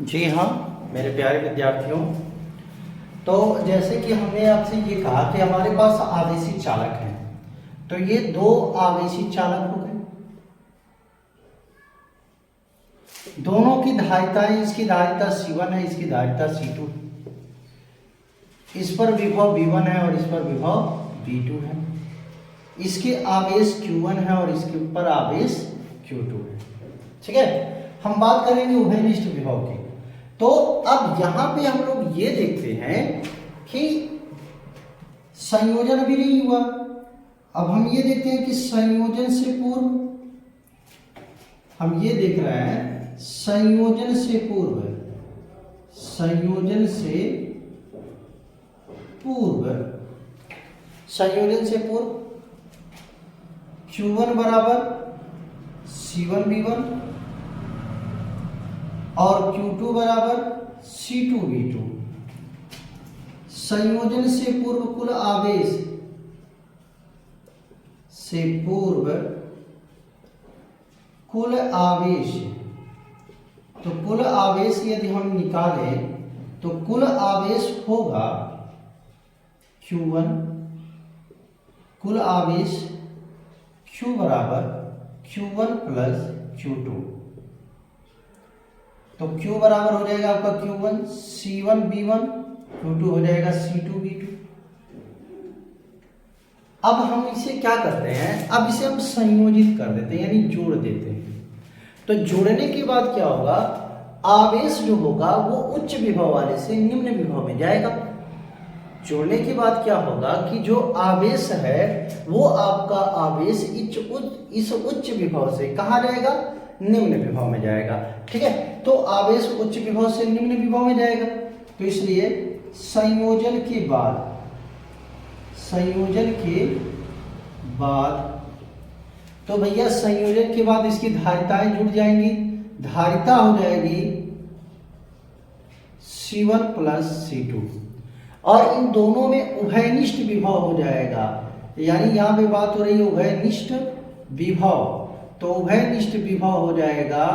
जी हाँ मेरे प्यारे विद्यार्थियों, तो जैसे कि हमने आपसे ये कहा कि हमारे पास आवेशी चालक हैं, तो ये दो आवेशी चालक हो गए। दोनों की धारिताएं, इसकी धारिता C1 है, इसकी धारिता C2 है। इस पर विभव V1 है और इस पर विभव V2 है। इसके आवेश Q1 है और इसके ऊपर आवेश Q2 है। ठीक है, हम बात करेंगे उभयनिष्ठ विभव की। तो अब यहां पे हम लोग ये देखते हैं कि संयोजन अभी नहीं हुआ। अब हम ये देखते हैं कि संयोजन से पूर्व, हम ये देख रहे हैं संयोजन से पूर्व, संयोजन से पूर्व, संयोजन से पूर्व Q1 बराबर C1V1 और Q2 बराबर C2V2। संयोजन से पूर्व कुल आवेश, से पूर्व कुल आवेश, तो कुल आवेश यदि हम निकालें तो कुल आवेश होगा Q1, कुल आवेश Q बराबर Q1 प्लस Q2। तो Q बराबर हो जाएगा आपका Q1 C1V1, Q2 हो जाएगा C2V2। अब हम इसे क्या करते हैं, अब इसे हम संयोजित कर देते हैं, यानी जोड़ देते हैं। तो जोड़ने के बाद क्या होगा, आवेश जो होगा वो उच्च विभव वाले से निम्न विभव में जाएगा। जोड़ने के बाद क्या होगा कि जो आवेश है वो आपका आवेश इस उच्च विभव से कहाँ जाएगा, निम्न विभव में जाएगा। ठीक है, तो आवेश उच्च विभव से निम्न विभव में जाएगा, तो इसलिए संयोजन के बाद, संयोजन के बाद, तो भैया संयोजन के बाद इसकी धारिताएं जुड़ जाएंगी। धारिता हो जाएगी C1 प्लस C2 और इन दोनों में उभयनिष्ठ विभव हो जाएगा। यानी यहां पे बात हो रही है उभयनिष्ठ विभव, तो उभयनिष्ठ विभव हो जाएगा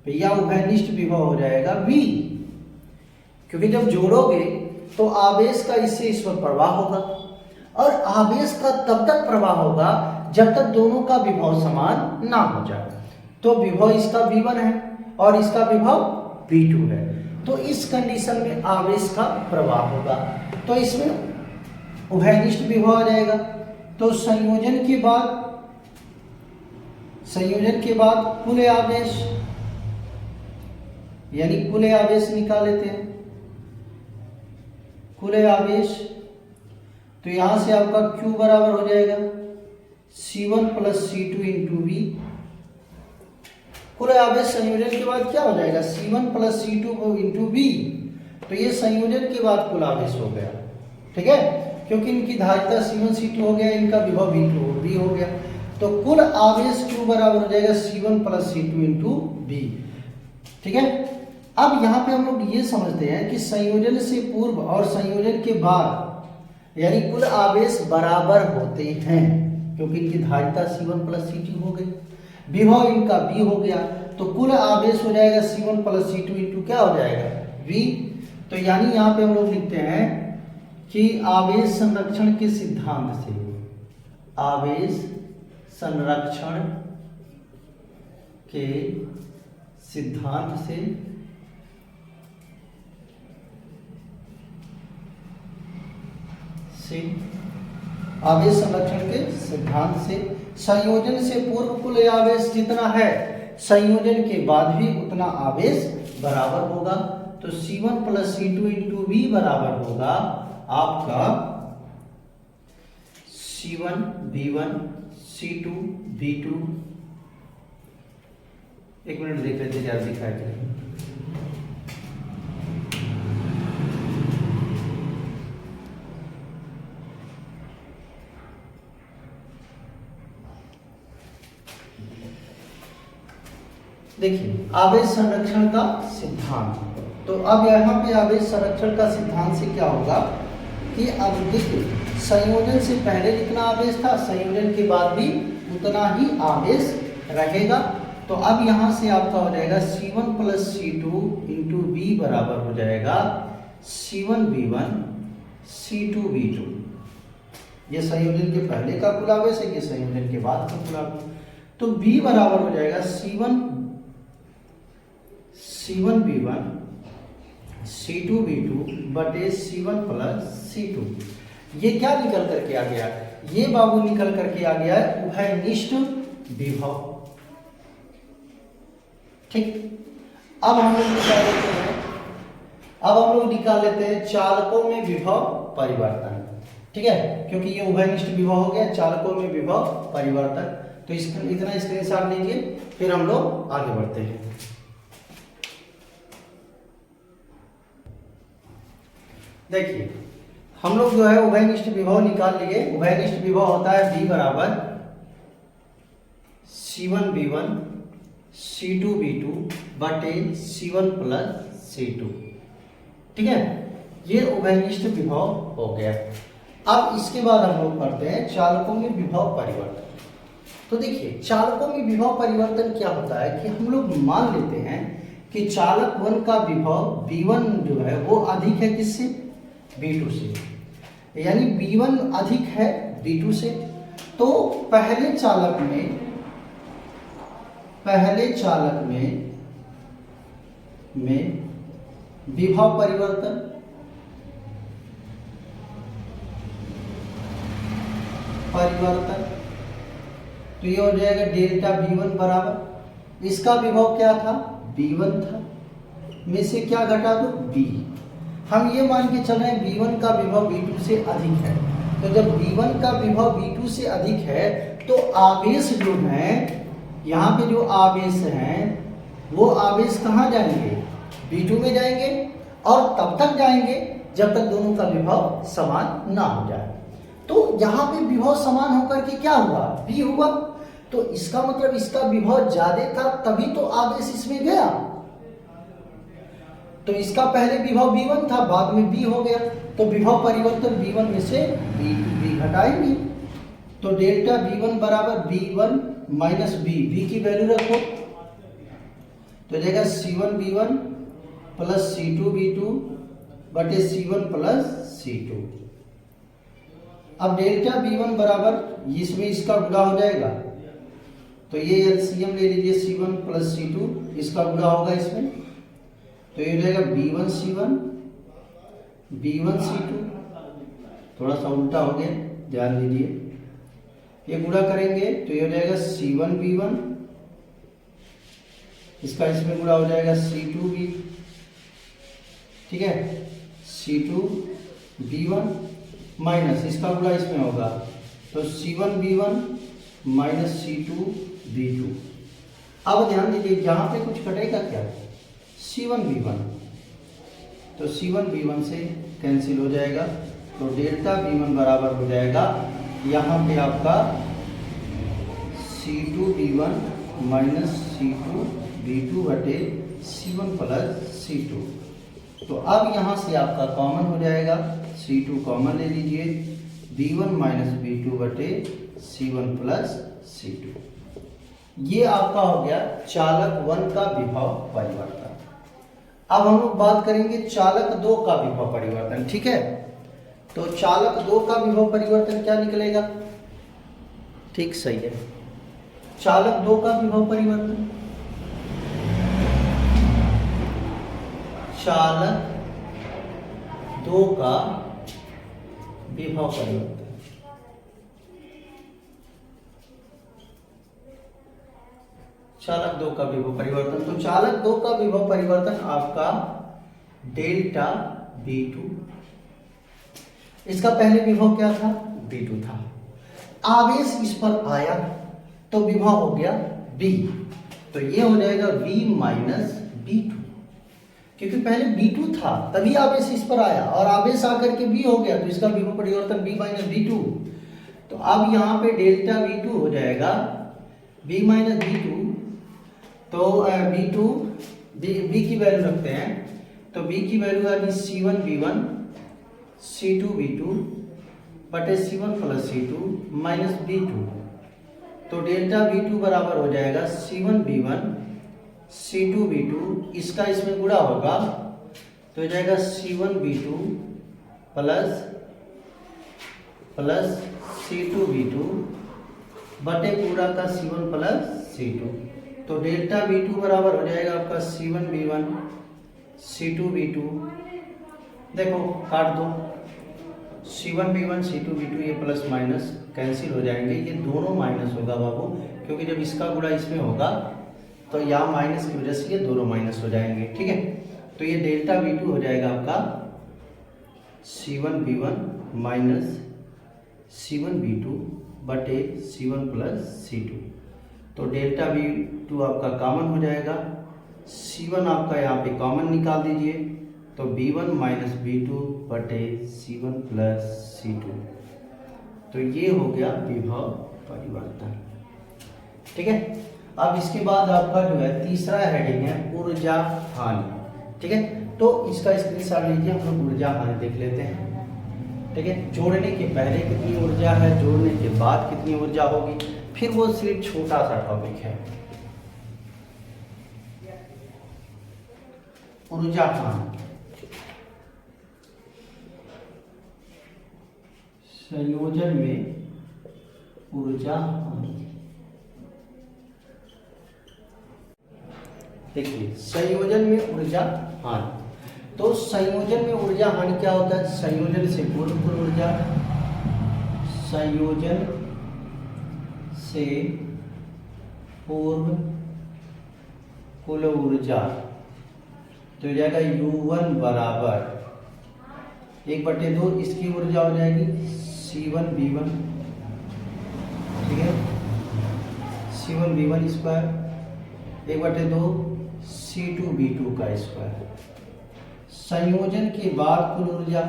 भैया, उभयनिष्ठ विभव हो जाएगा V, क्योंकि जब जोड़ोगे तो आवेश का इससे इस पर प्रवाह होगा और आवेश का तब तक प्रवाह होगा जब तक दोनों का विभव समान ना हो जाए। तो विभव इसका V1 है और इसका विभव V2 है, तो इस कंडीशन में आवेश का प्रवाह होगा, तो इसमें उभयनिष्ठ विभव आ जाएगा। तो संयोजन के बाद, संयोजन के बाद कुल आवेश, यानी कुल आवेश निकाल लेते हैं, कुल आवेश, तो यहां से आपका Q बराबर हो जाएगा C1 plus C2 into V। कुल आवेश संयोजन के बाद क्या हो जाएगा, C1 plus C2 into V, तो ये संयोजन के बाद कुल आवेश हो गया। ठीक है, क्योंकि इनकी धारिता C1 C2 हो गया, इनका विभव V हो गया, तो कुल आवेश Q बराबर हो जाएगा C1 plus C2 into V। ठीक है, अब यहाँ पे हम लोग ये समझते हैं कि संयोजन से पूर्व और संयोजन के बाद यानी कुल आवेश बराबर होते हैं, क्योंकि इनकी धारिता C1 प्लस C2 हो गई, विभव इनका V हो गया, तो कुल आवेश हो जाएगा C1 प्लस C2 इंटू क्या हो जाएगा V। तो यानी यहाँ पे हम लोग लिखते हैं कि आवेश संरक्षण के सिद्धांत से, आवेश संरक्षण के सिद्धांत से आवेश संरक्षण के सिद्धांत से संयोजन से पूर्व कुल आवेश जितना है संयोजन के बाद भी उतना आवेश बराबर होगा। तो C1 plus C2 into V बराबर होगा आपका C1 V1 C2 V2। एक मिनट देख लेते यार, दिखाई दे। देखिए आवेश संरक्षण का सिद्धांत, तो अब यहाँ पे आवेश संरक्षण का सिद्धांत से क्या होगा कि अब देखिए संयोजन से पहले जितना आवेश था संयोजन के बाद भी उतना ही आवेश रहेगा। तो अब यहां से आपका हो जाएगा C1 plus C2 into B बराबर हो जाएगा C1V1 C2V2। ये संयोजन के पहले का कुल आवेश है, ये संयोजन के बाद का कुल आवेश। तो B बराबर हो जाएगा C1V1 C2V2 बटे C1 प्लस C2। ये क्या निकल करके आ गया? ये बाबू निकल करके आ गया है उभयनिष्ठ विभव। ठीक, अब हम लोग निकाल लेते हैं, निकाल लेते हैं चालकों में विभव परिवर्तन। ठीक है, क्योंकि ये उभयनिष्ठ विभव हो गया, चालकों में विभव परिवर्तन। तो इसका इतना स्क्रीनशॉट लीजिए, फिर हम लोग आगे बढ़ते हैं। देखिए हम लोग जो है उभयनिष्ठ विभव निकाल लिए। उभयनिष्ठ विभव होता है V बराबर C1V1 C2V2 बटे C1 प्लस C2। ठीक है, ये उभयनिष्ठ विभव हो गया। अब इसके बाद हम लोग पढ़ते हैं चालकों में विभव परिवर्तन। तो देखिए चालकों में विभव परिवर्तन क्या होता है कि हम लोग मान लेते हैं कि चालक 1 का विभव V1 जो है वो अधिक है किससे? V2 से, यानी V1 अधिक है V2 से। तो पहले चालक में विभव परिवर्तन तो ये हो जाएगा डेल्टा V1 बराबर, इसका विभव क्या था? V1 था, में से क्या घटा दो? B। हम ये मान के चल रहे हैं V1 का विभव V2 से अधिक है। तो जब V1 का विभव V2 से अधिक है तो आवेश जो है, यहाँ पे जो आवेश हैं वो आवेश कहाँ जाएंगे? V2 में जाएंगे, और तब तक जाएंगे जब तक दोनों का विभव समान ना हो जाए। तो यहाँ पे विभव समान होकर के क्या हुआ? V हुआ। तो इसका मतलब इसका विभव ज्यादा था, तभी तो आवेश इसमें गया। तो इसका पहले विभव V1 था, बाद में B हो गया। तो विभव परिवर्तन V1 में से B घटाएंगे। तो डेल्टा V1 बराबर V1 माइनस B की वैल्यू रखो, तो जाएगा C1V1 प्लस C2V2 बटे C1 प्लस C2। अब डेल्टा V1 बराबर इसमें इसका गुणा हो जाएगा, तो ये एलसीएम ले लीजिए C1 प्लस C2, इसका गुणा होगा इसमें, तो ये हो जाएगा B1 C2। थोड़ा सा उल्टा हो गया, ध्यान दीजिए। ये गुणा करेंगे तो ये हो जाएगा C1V1, इसका इसमें गुणा हो जाएगा C2V, ठीक है, C2V1 माइनस इसका गुणा इसमें होगा, तो C1V1 माइनस C2V2। अब ध्यान दीजिए यहाँ पे कुछ कटेगा क्या? C1V1, तो C1V1 से कैंसिल हो जाएगा, तो डेल्टा V1 बराबर हो जाएगा यहाँ पे आपका C2V1 माइनस C2V2 बटे C1 प्लस C2। तो अब यहाँ से आपका कॉमन हो जाएगा, C2 कॉमन ले लीजिए, V1 माइनस V2 बटे C1 प्लस C2। ये आपका हो गया चालक 1 का विभव परिवर्तन। अब हम लोग बात करेंगे चालक 2 का विभव परिवर्तन। ठीक है, तो चालक 2 का विभव परिवर्तन क्या निकलेगा? ठीक, सही है। चालक 2 का विभव परिवर्तन, चालक 2 का विभव परिवर्तन, चालक 2 का विभव परिवर्तन। तो चालक 2 का विभव परिवर्तन आपका डेल्टा V2, इसका पहले विभव क्या था? V2 था। आवेश इस पर आया तो विभव हो गया V, तो ये हो जाएगा V माइनस V2, क्योंकि पहले V2 था तभी आवेश इस पर आया, और आवेश आकर के V हो गया, तो इसका विभव परिवर्तन V माइनस V2। तो अब यहाँ पे डेल्टा V2 हो जाएगा V माइनस V2, तो V2 V की वैल्यू रखते हैं, तो V की वैल्यू आएगी C1V1 C2V2 बटे C1 plus C2 minus V2। तो डेल्टा V2 बराबर हो जाएगा C1V1 C2V2, इसका इसमें गुणा होगा तो हो जाएगा C1V2 प्लस C2V2 बटे पूरा का C1 प्लस C2। तो डेल्टा V2 बराबर हो जाएगा आपका C1V1 C2V2, देखो काट दो, C1V1 C2V2 ये प्लस माइनस कैंसिल हो जाएंगे, ये दोनों माइनस होगा बाबू, क्योंकि जब इसका गुणा इसमें होगा तो यहाँ माइनस की वजह से ये दोनों माइनस हो जाएंगे, ठीक है। तो ये डेल्टा V2 हो जाएगा आपका C1V1 माइनस C1V2 बटे C1 प्लस C2। तो डेल्टा V2 आपका कॉमन हो जाएगा, C1 आपका यहाँ पे कॉमन निकाल दीजिए, तो V1 माइनस V2 बटे C1 प्लस C2। तो ये हो गया विभव परिवर्तन, ठीक है। अब इसके बाद आपका जो है तीसरा हेडिंग है ऊर्जा हानि, ठीक है। तो इसका स्क्रीनशॉट लीजिए, हम लोग ऊर्जा हानि देख लेते हैं, ठीक है। जोड़ने के पहले कितनी ऊर्जा है, जोड़ने के बाद कितनी ऊर्जा होगी, फिर वो सिर्फ छोटा सा टॉपिक है। ऊर्जा हानि, संयोजन में ऊर्जा हानि, देखिए संयोजन में ऊर्जा हानि। तो संयोजन में ऊर्जा हानि क्या होता है, संयोजन से पूर्व कुल ऊर्जा, संयोजन से पूर्व कुल ऊर्जा, तो हो जाएगा U1 बराबर 1/2, इसकी ऊर्जा हो जाएगी C1V1, ठीक है, C1V1 स्क्वायर 1/2 C2V2 का स्क्वायर। संयोजन के बाद कुल ऊर्जा,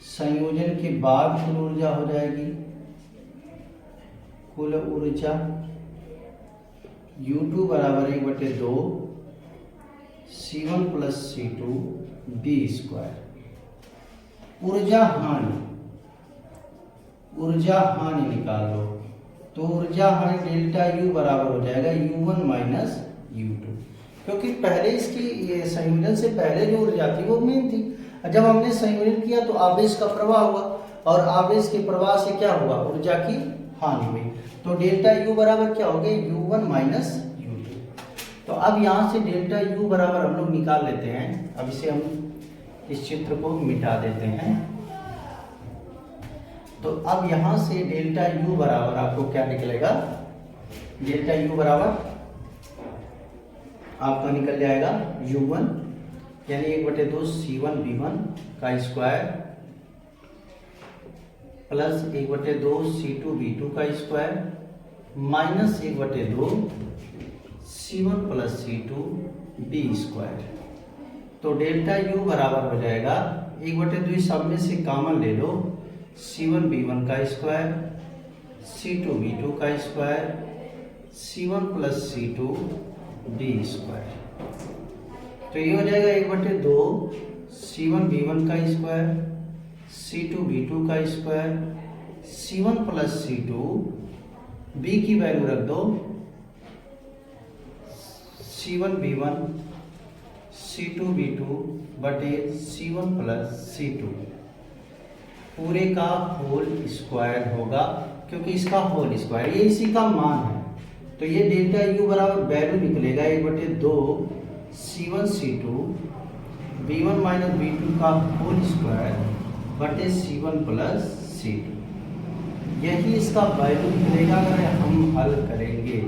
संयोजन के बाद कुल ऊर्जा हो जाएगी, कुल ऊर्जा U2 बराबर 1/2 C1 plus C2 B square. ऊर्जा हानि, ऊर्जा हानि निकाल लो, तो ऊर्जा हानि डेल्टा U बराबर हो जाएगा U1 माइनस U2, क्योंकि पहले इसकी ये संयोजन से पहले जो ऊर्जा थी वो मेन थी। जब हमने संयोजन किया तो आवेश का प्रवाह हुआ, और आवेश के प्रवाह से क्या हुआ, ऊर्जा की हानि हुई। तो डेल्टा U बराबर क्या हो गया, U1 माइनस U2। तो अब यहाँ से डेल्टा U बराबर हम लोग निकाल लेते हैं। अब इसे हम इस चित्र को मिटा देते हैं। तो अब यहाँ से डेल्टा U बराबर आपको क्या निकलेगा, डेल्टा U बराबर आपका निकल जाएगा U1 यानी 1/2 C1V1 का स्क्वायर प्लस 1/2 C2V2 का square minus 1/2 C1 plus C2 B square. तो डेल्टा U बराबर हो जाएगा 1/2, सब में से कॉमन ले लो, C1V1 का स्क्वायर C2V2 का square C1 plus C2 B square. तो ये हो जाएगा 1/2 C1V1 का स्क्वायर C2V2 का square C1 plus C2 B की वैल्यू रख दो, C1V1 C2V2 बटे C1 प्लस C2 पूरे का होल स्क्वायर होगा, क्योंकि इसका होल स्क्वायर ये इसी का मान है। तो ये डेल्टा U बराबर वैल्यू निकलेगा 1/2 C1 C2 B1 minus B2 का होल स्क्वायर बटे C1 प्लस C2। यही इसका वैल्यू निकलेगा अगर हम हल करेंगे।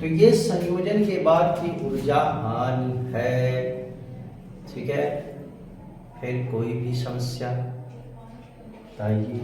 तो ये संयोजन के बाद की ऊर्जा हानि है, ठीक है। फिर कोई भी समस्या बताइए।